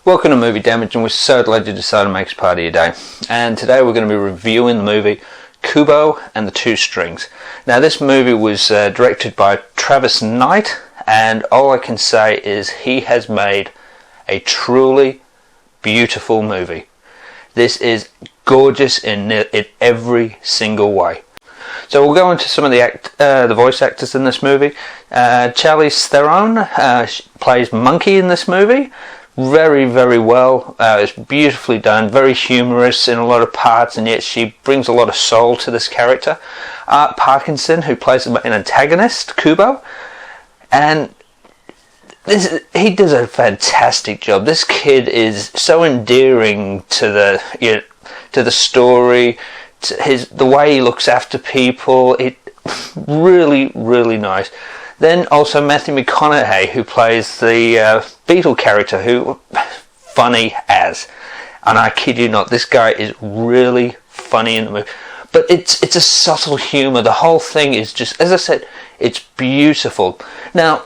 Welcome to Movie Damage, and we're so glad you decided to make us part of your day. And today we're going to be reviewing the movie Kubo and the Two Strings. Now this movie was directed by Travis Knight, and all I can say is he has made a truly beautiful movie. This is gorgeous in every single way. So we'll go into some of the voice actors in this movie. Charlize Theron plays Monkey in this movie. Very, very well. It's beautifully done, very humorous in a lot of parts, and yet she brings a lot of soul to this character. Art Parkinson, who plays an antagonist, Kubo, and he does a fantastic job. This kid is so endearing to the story, to the way he looks after people. It really, really nice. Then also Matthew McConaughey, who plays the Beetle character, who funny as, and I kid you not, this guy is really funny in the movie. But it's a subtle humour. The whole thing is just, as I said, it's beautiful. Now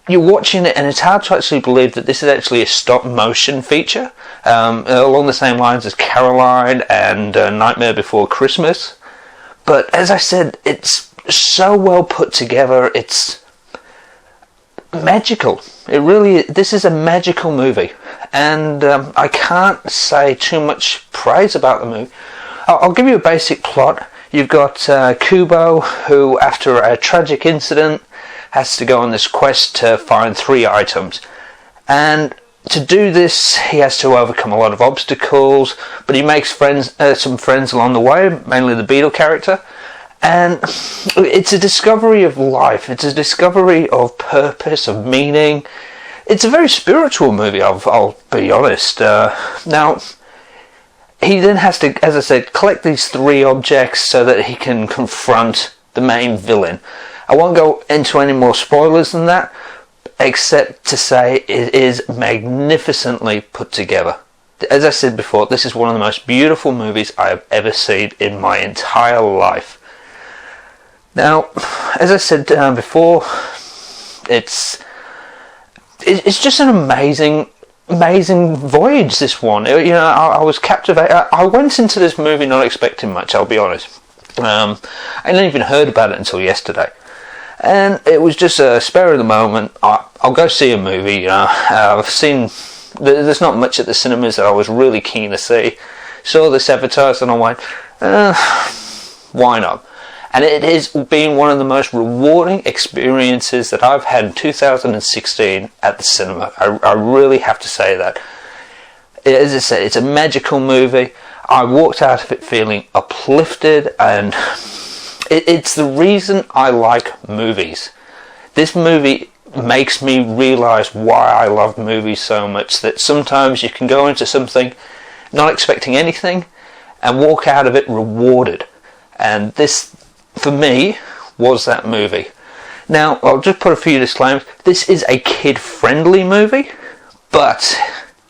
you're watching it, and it's hard to actually believe that this is actually a stop motion feature, along the same lines as Caroline and Nightmare Before Christmas. But as I said, it's so well put together. It's magical. It really, this is a magical movie, and I can't say too much praise about the movie. I'll give you a basic plot. You've got Kubo, who after a tragic incident has to go on this quest to find 3 items, and to do this he has to overcome a lot of obstacles, but he makes some friends along the way, mainly the Beetle character. And it's a discovery of life. It's a discovery of purpose, of meaning. It's a very spiritual movie, I'll be honest. Now, he then has to, as I said, collect these 3 objects so that he can confront the main villain. I won't go into any more spoilers than that, except to say it is magnificently put together. As I said before, this is one of the most beautiful movies I have ever seen in my entire life. Now, as I said before, it's just an amazing voyage, this one. I was captivated. I went into this movie not expecting much, I'll be honest. I hadn't even heard about it until yesterday, and it was just a spur of the moment. I'll go see a movie. I've seen there's not much at the cinemas that I was really keen to see. Saw this advertised and I went, why not? And it has been one of the most rewarding experiences that I've had in 2016 at the cinema. I really have to say that. As I said, it's a magical movie. I walked out of it feeling uplifted, and it's the reason I like movies. This movie makes me realise why I love movies so much, that sometimes you can go into something not expecting anything and walk out of it rewarded. And this, for me, was that movie. Now, I'll just put a few disclaimers. This is a kid-friendly movie, but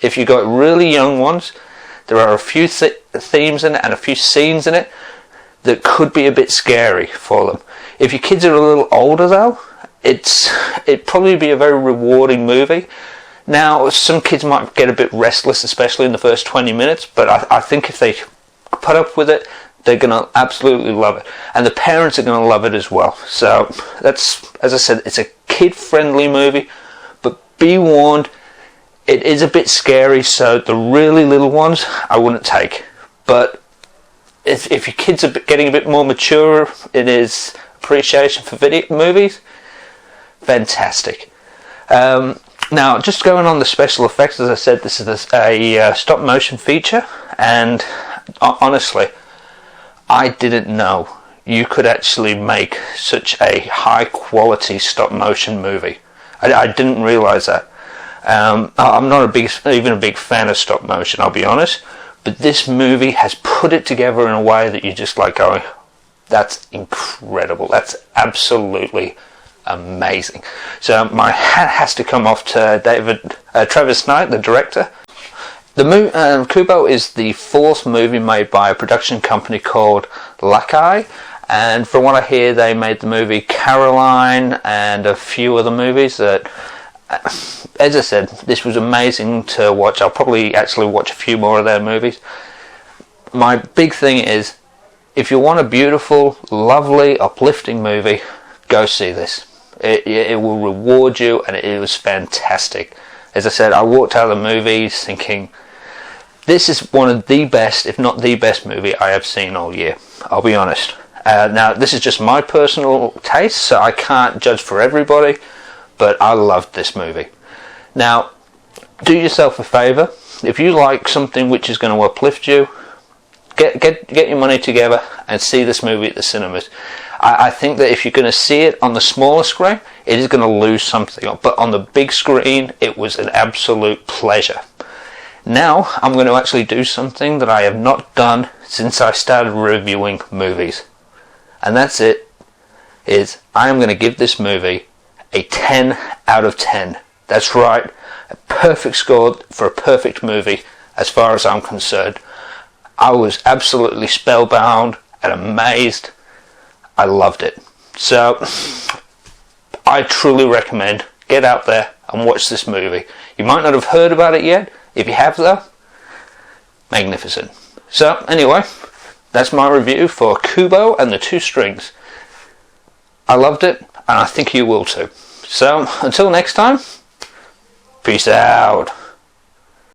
if you've got really young ones, there are a few themes in it and a few scenes in it that could be a bit scary for them. If your kids are a little older, though, it'd probably be a very rewarding movie. Now, some kids might get a bit restless, especially in the first 20 minutes, but I think if they put up with it, they're going to absolutely love it. And the parents are going to love it as well. So, that's, as I said, it's a kid-friendly movie, but be warned, it is a bit scary, so the really little ones, I wouldn't take. But if your kids are getting a bit more mature in his appreciation for video movies, fantastic. Now, just going on the special effects, as I said, this is a stop-motion feature, and honestly, I didn't know you could actually make such a high-quality stop-motion movie. I didn't realise that. I'm not even a big fan of stop-motion, I'll be honest, but this movie has put it together in a way that you're just like going, that's incredible. That's absolutely amazing. So my hat has to come off to Travis Knight, the director. Kubo is the 4th movie made by a production company called Laika, and from what I hear, they made the movie Caroline and a few other movies that As I said, this was amazing to watch. I'll probably actually watch a few more of their movies. My big thing is, if you want a beautiful, lovely, uplifting movie, go see this. It will reward you, and it was fantastic. As I said, I walked out of the movies thinking, this is one of the best, if not the best movie I have seen all year. I'll be honest. Now, this is just my personal taste, so I can't judge for everybody, but I loved this movie. Now, do yourself a favour. If you like something which is going to uplift you, get your money together and see this movie at the cinemas. I think that if you're going to see it on the smaller screen, it is going to lose something. But on the big screen, it was an absolute pleasure. Now, I'm going to actually do something that I have not done since I started reviewing movies. And that's it, is I am going to give this movie a 10 out of 10. That's right, a perfect score for a perfect movie as far as I'm concerned. I was absolutely spellbound and amazed. I loved it. So, I truly recommend, get out there and watch this movie. You might not have heard about it yet. If you have though, magnificent. So, anyway, that's my review for Kubo and the Two Strings. I loved it, and I think you will too. So, until next time, peace out.